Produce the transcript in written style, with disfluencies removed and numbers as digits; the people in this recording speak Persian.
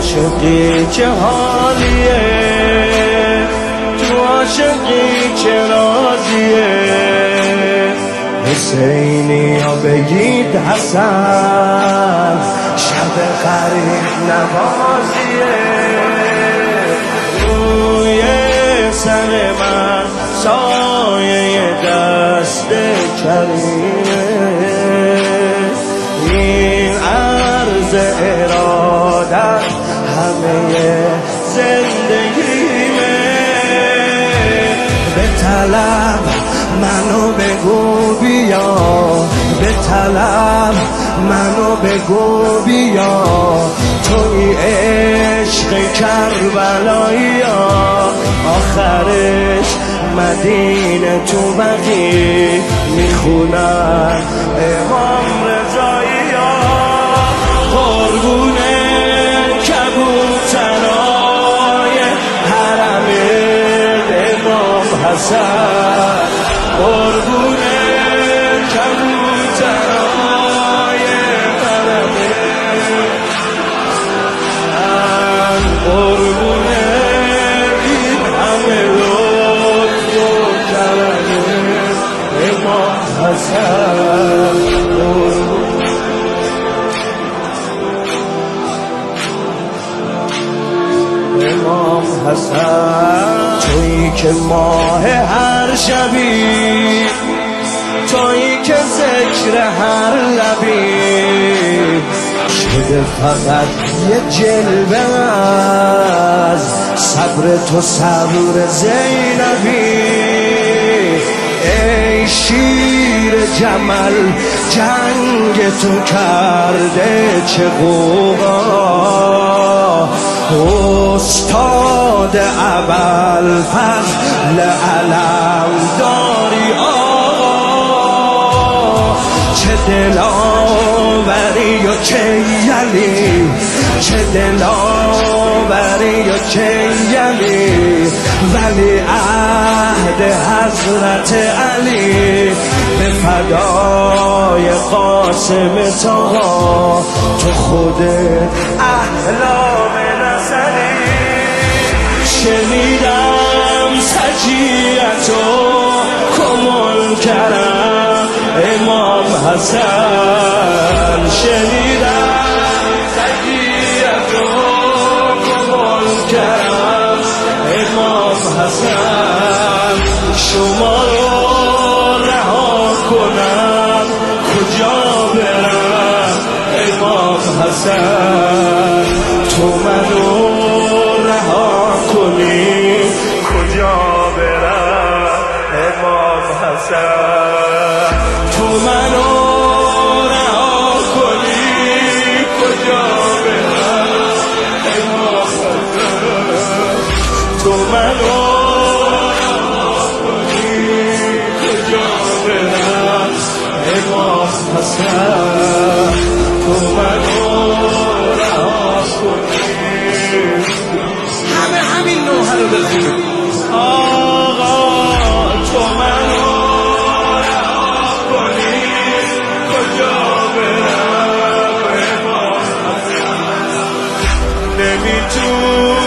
عاشقی چه حالیه، تو عاشقی چه راضیه. حسینی ها بگید حسن شب غریب نوازیه. روی سر من سایه دست کریمه، این عرض ارادت همه زندگیمه. به طلب منو بگو بیا، به طلب منو بگو بیا، توی عشق کربلایی، آخرش مدینه تو بقی میخونن امام رضایی. قربون کبوترای حرم امام حسن، قربون کبوترای حرم، قربون این همه لطف و کرم امام حسن. امام حسن تویی که ماه هر شبی، تویی که ذکر هر لبی، شده فقط یه جلوه از صبر تو صبر زینبی. ای شیر جمل جنگ تو کرده چه غوغا، استاد ابوالفضل علمداری آقا. چه دلاوری و چه یلی، چه دلاوری و چه یلی، ولی عهد حضرت علی به فدای قاسم طاها. تو خودت احلام نظری، شنیدم سجیتو کمال کرم امام حسن، شنیدم سجیتو کمال کرم امام حسن. شما رو رها کنم کجا برم امام حسن، تو منو رها کنی کجا برم امام حسن، تو منو رها کنی کجا برم امام حسن، تو منو رها کنی کجا برم امام حسن، تو منو رها کنی. همه همین نوحه رو بخونیم. آقا تو منو رها کنی کجا برم امام حسن، نمیتونم